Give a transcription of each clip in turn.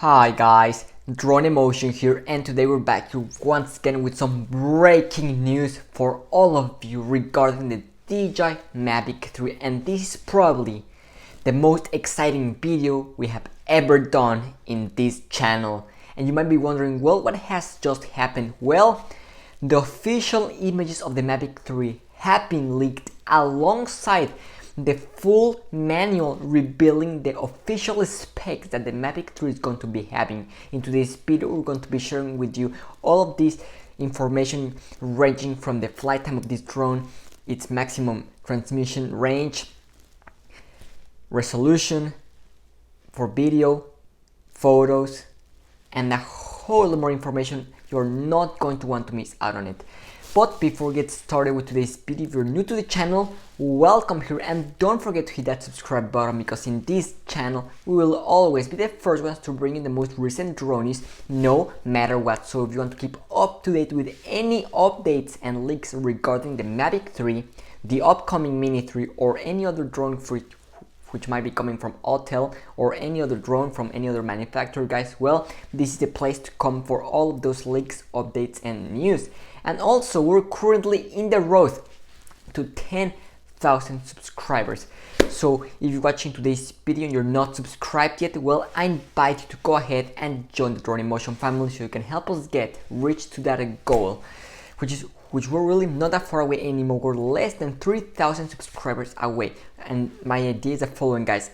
Hi guys, Drone Emotion here, and today we're back here once again with some breaking news for all of you regarding the DJI Mavic 3, and this is probably the most exciting video we have ever done in this channel. And you might be wondering, well, what has just happened? Well, the official images of the Mavic 3 have been leaked alongside the full manual revealing the official specs that the Mavic 3 is going to be having. In today's video, we're going to be sharing with you all of this information ranging from the flight time of this drone, its maximum transmission range, resolution for video, photos, and a whole lot more information. You're not going to want to miss out on it. But before we get started with today's video, if you're new to the channel, welcome here, and don't forget to hit that subscribe button, because in this channel we will always be the first ones to bring you the most recent drone news, no matter what. So if you want to keep up to date with any updates and leaks regarding the Mavic 3, the upcoming Mini 3, or any other drone which might be coming from Autel, or any other drone from any other manufacturer, guys, well, this is the place to come for all of those leaks, updates, and news. And also, we're currently in the road to 10,000 subscribers. So if you're watching today's video and you're not subscribed yet, well, I invite you to go ahead and join the Drone Emotion family so you can help us reach to that goal, which we're really not that far away anymore. We're less than 3,000 subscribers away. And my idea is the following, guys.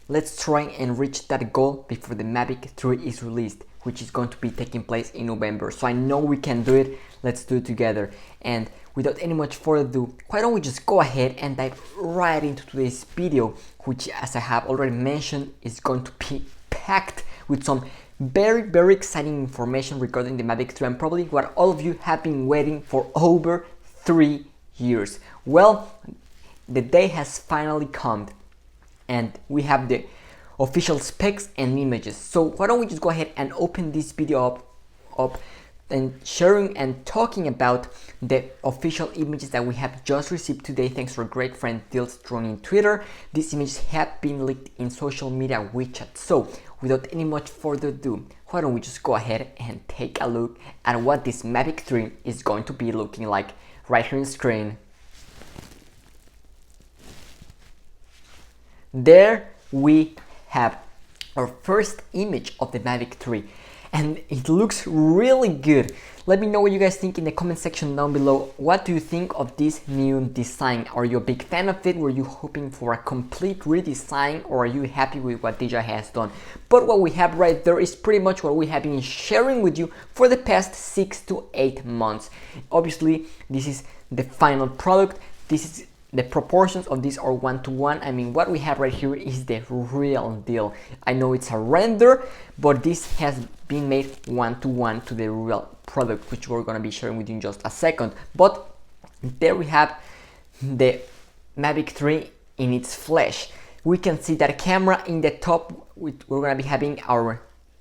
Let's try and reach that goal before the Mavic 3 is released, which is going to be taking place in November. So I know we can do it. Let's do it together. And without any much further ado, why don't we just go ahead and dive right into today's video, which, as I have already mentioned, is going to be packed with some very exciting information regarding the Mavic 3, and probably what all of you have been waiting for over 3 years. Well, the day has finally come, and we have the official specs and images. So why don't we just go ahead and open this video up and sharing and talking about the official images that we have just received today, thanks to our great friend Dill's Drone in Twitter. These images have been leaked in social media WeChat. So without any much further ado, why don't we just go ahead and take a look at what this Mavic 3 is going to be looking like right here on screen. There we have our first image of the Mavic 3, and it looks really good. Let me know what you guys think in the comment section down below. What do you think of this new design? Are you a big fan of it? Were you hoping for a complete redesign, or are you happy with what DJI has done? But what we have right there is pretty much what we have been sharing with you for the past 6 to 8 months. Obviously, this is the final product. The proportions of these are 1:1. I mean, what we have right here is the real deal. I know it's a render, but this has been made 1:1 to the real product, which we're going to be sharing with you in just a second. But there we have the Mavic 3 in its flesh. We can see that camera in the top. We're going to be having our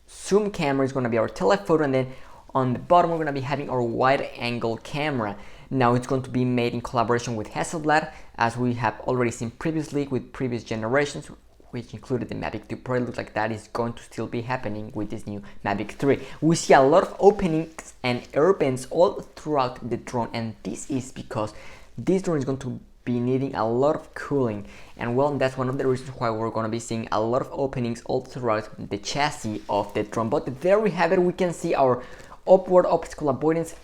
zoom camera, is going to be our telephoto, and then on the bottom we're going to be having our wide angle camera. Now it's going to be made in collaboration with Hasselblad, as we have already seen previously with previous generations, which included the Mavic 2 Pro. It looks like that is going to still be happening with this new Mavic 3. We see a lot of openings and air vents all throughout the drone, and this is because this drone is going to be needing a lot of cooling, and well, that's one of the reasons why we're going to be seeing a lot of openings all throughout the chassis of the drone. But there we have it. We can see our upward optical avoidance,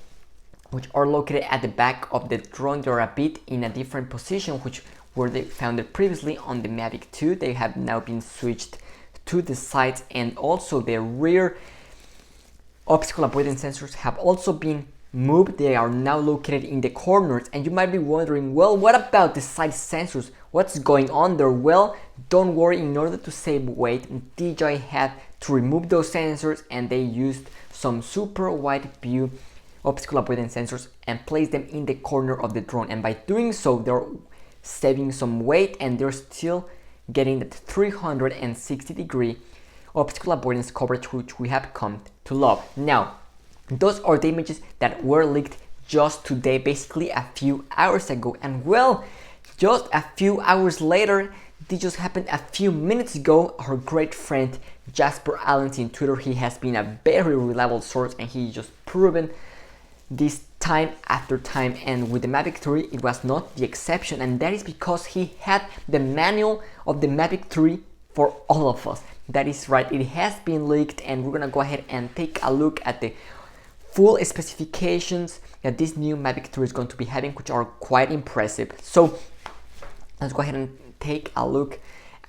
which are located at the back of the drone. They're a bit in a different position, which were they found previously on the Mavic 2. They have now been switched to the sides, and also the rear optical avoidance sensors have also been moved. They are now located in the corners, and you might be wondering, well, what about the side sensors? What's going on there? Well, don't worry. In order to save weight, DJI had to remove those sensors, and they used some super wide view optical avoidance sensors and place them in the corner of the drone, and by doing so they're saving some weight, and they're still getting that 360-degree optical avoidance coverage, which we have come to love. Now, those are the images that were leaked just today, basically a few hours ago, and well, just a few hours later this just happened a few minutes ago. Our great friend Jasper Allen in Twitter, he has been a very reliable source and he just proven this time after time, and with the Mavic 3 it was not the exception, and that is because he had the manual of the Mavic 3 for all of us. That is right, it has been leaked, and we're gonna go ahead and take a look at the full specifications that this new Mavic 3 is going to be having, which are quite impressive. So let's go ahead and take a look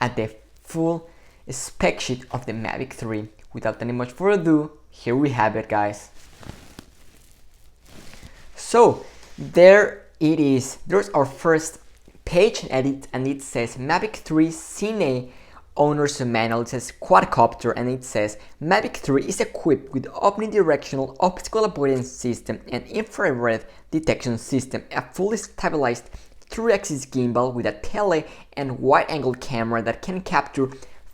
at the full spec sheet of the Mavic 3. Without any much further ado, here we have it, guys. So there it is. There's our first page, and it says Mavic 3 Cine Owner's Manual. It says quadcopter, and it says Mavic 3 is equipped with omnidirectional optical avoidance system and infrared detection system, a fully stabilized 3-axis gimbal with a tele and wide-angle camera that can capture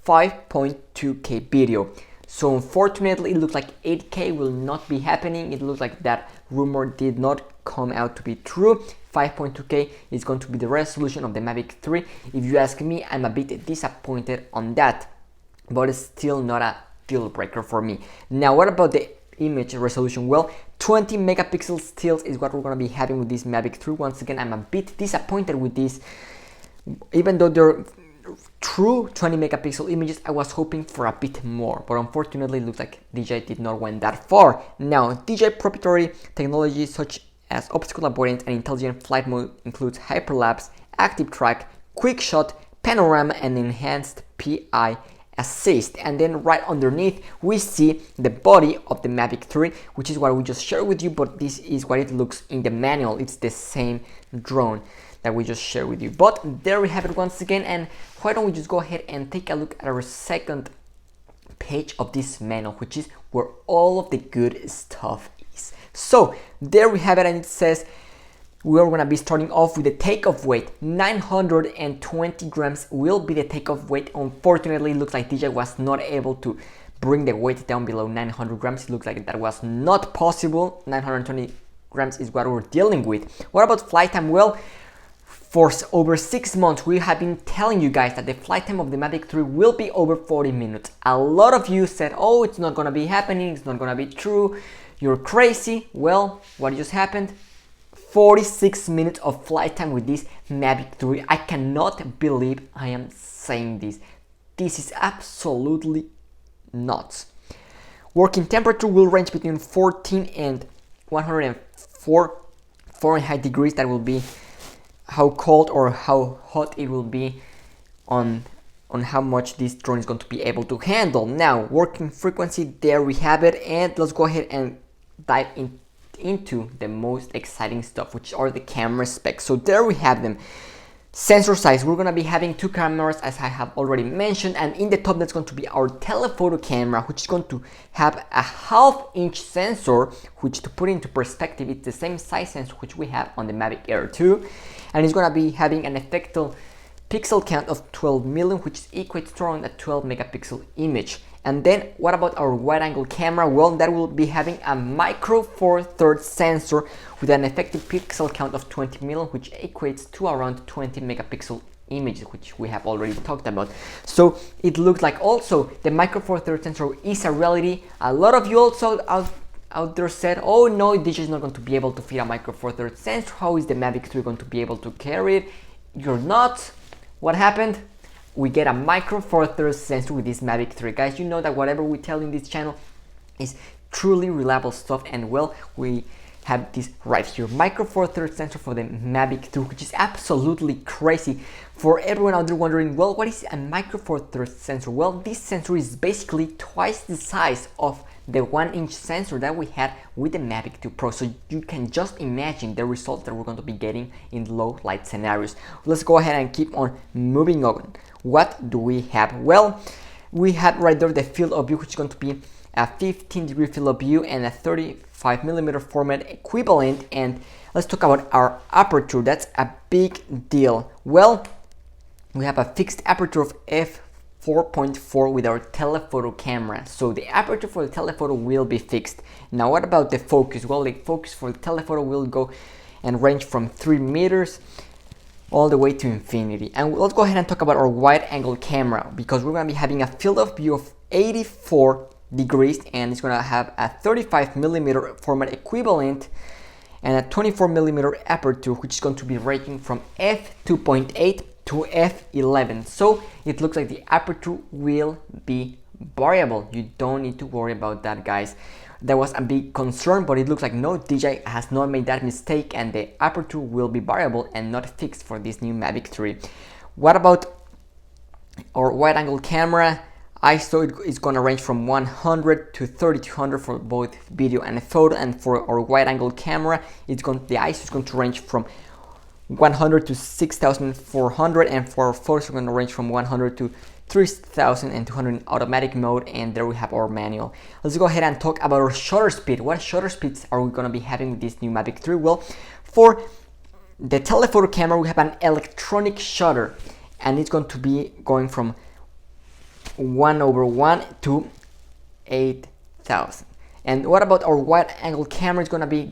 5.2K video. So unfortunately, it looks like 8K will not be happening. It looks like that rumor did not come out to be true. 5.2K is going to be the resolution of the Mavic 3. If you ask me, I'm a bit disappointed on that, but it's still not a deal breaker for me. Now, what about the image resolution? Well, 20 megapixel stills is what we're going to be having with this Mavic 3. Once again, I'm a bit disappointed with this. Even though they're true 20 megapixel images, I was hoping for a bit more, but unfortunately it looks like DJI did not went that far. Now, DJI proprietary technologies such as optical avoidance and intelligent flight mode includes hyperlapse, active track, quick shot, panorama, and enhanced PI assist. And then right underneath we see the body of the Mavic 3, which is what we just shared with you, but this is what it looks in the manual. It's the same drone that we just shared with you. But there we have it once again, and why don't we just go ahead and take a look at our second page of this manual, which is where all of the good stuff is. So there we have it, and it says we're gonna be starting off with the takeoff weight. 920 grams will be the takeoff weight. Unfortunately, it looks like DJI was not able to bring the weight down below 900 grams. It looks like that was not possible. 920 grams is what we're dealing with. What about flight time? Well, for over 6 months, we have been telling you guys that the flight time of the Mavic 3 will be over 40 minutes. A lot of you said, oh, it's not gonna be happening, it's not gonna be true, you're crazy. Well, what just happened? 46 minutes of flight time with this Mavic 3. I cannot believe I am saying this. This is absolutely nuts. Working temperature will range between 14 and 104 Fahrenheit degrees. That will be how cold or how hot it will be on how much this drone is going to be able to handle. Now, working frequency, there we have it, and let's go ahead and dive into the most exciting stuff, which are the camera specs. So there we have them. Sensor size, we're going to be having 2 cameras, as I have already mentioned, and in the top that's going to be our telephoto camera, which is going to have a 1/2-inch sensor, which, to put into perspective, it's the same size sensor which we have on the Mavic Air 2, and it's going to be having an effective pixel count of 12 million, which equates to around a 12 megapixel image. And then what about our wide angle camera? Well, that will be having a micro four thirds sensor with an effective pixel count of 20 million, which equates to around 20 megapixel images, which we have already talked about. So it looks like also the micro four thirds sensor is a reality. A lot of you also out there said, oh no, DJI is not going to be able to fit a micro four thirds sensor. How is the Mavic 3 going to be able to carry it? You're not. What happened? We get a micro four thirds sensor with this Mavic 3. Guys, you know that whatever we tell in this channel is truly reliable stuff, and well, we have this right here, micro four thirds sensor for the Mavic 3, which is absolutely crazy. For everyone out there wondering, well, what is a micro four thirds sensor? Well, this sensor is basically twice the size of the 1-inch sensor that we had with the Mavic 2 Pro. So you can just imagine the results that we're going to be getting in low light scenarios. Let's go ahead and keep on moving on. What do we have? Well, we have right there the field of view, which is going to be a 15-degree field of view and a 35mm format equivalent. And let's talk about our aperture. That's a big deal. Well, we have a fixed aperture of f4.4 with our telephoto camera. So the aperture for the telephoto will be fixed. Now, what about the focus? Well, the focus for the telephoto will go and range from 3 meters all the way to infinity. And let's go ahead and talk about our wide angle camera, because we're going to be having a field of view of 84 degrees, and it's going to have a 35mm format equivalent and a 24mm aperture, which is going to be ranging from f2.8 to f11. So it looks like the aperture will be variable. You don't need to worry about that, guys. That was a big concern, but it looks like no, DJI has not made that mistake, and the aperture will be variable and not fixed for this new Mavic 3. What about our wide angle camera? ISO is going to range from 100 to 3200 for both video and photo, and for our wide angle camera, the ISO is going to range from 100 to 6400, and for our photos we're going to range from 100 to 3200 in automatic mode. And there we have our manual. Let's go ahead and talk about our shutter speed. What shutter speeds are we going to be having with this new Mavic 3? Well, for the telephoto camera we have an electronic shutter, and it's going to be going from 1/1 to 8000. And what about our wide angle camera? It's going to be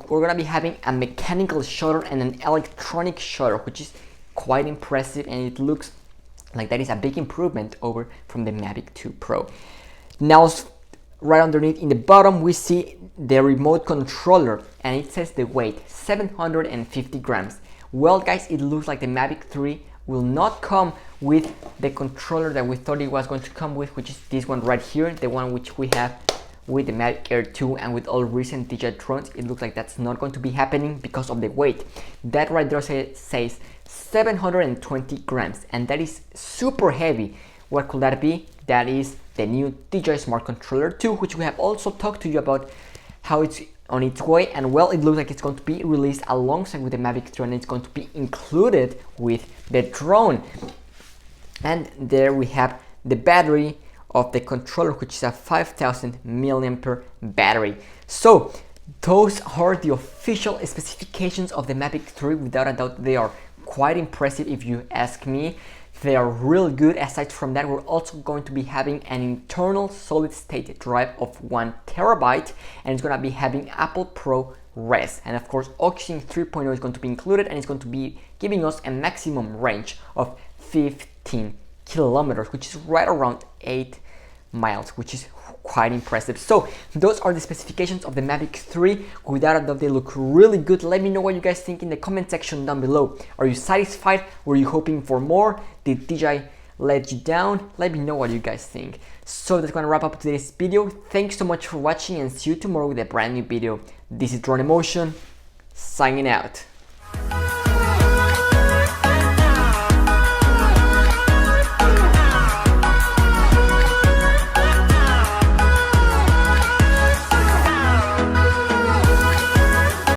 we're going to be having a mechanical shutter and an electronic shutter, which is quite impressive, and it looks like that is a big improvement over from the Mavic 2 Pro. Now, right underneath in the bottom, we see the remote controller, and it says the weight 750 grams. Well, guys, it looks like the Mavic 3 will not come with the controller that we thought it was going to come with, which is this one right here, the one which we have with the Mavic Air 2 and with all recent DJI drones. It looks like that's not going to be happening because of the weight. That right there says 720 grams, and that is super heavy. What could that be? That is the new DJI Smart Controller 2, which we have also talked to you about how it's on its way, and well, it looks like it's going to be released alongside with the Mavic 3, and it's going to be included with the drone. And there we have the battery of the controller, which is a 5000 milliampere battery. So those are the official specifications of the Mavic 3. Without a doubt, they are quite impressive if you ask me. They are real good. Aside from that, we're also going to be having an internal solid state drive of 1 terabyte, and it's going to be having Apple ProRes, and of course Oxygen 3.0 is going to be included, and it's going to be giving us a maximum range of 15 kilometers, which is right around 8 miles, which is quite impressive. So those are the specifications of the Mavic 3. Without a doubt, they look really good. Let me know what you guys think in the comment section down below. Are you satisfied? Were you hoping for more? Did DJI let you down? Let me know what you guys think. So that's gonna wrap up today's video. Thanks so much for watching, and see you tomorrow with a brand new video. This is Drone Emotion, signing out.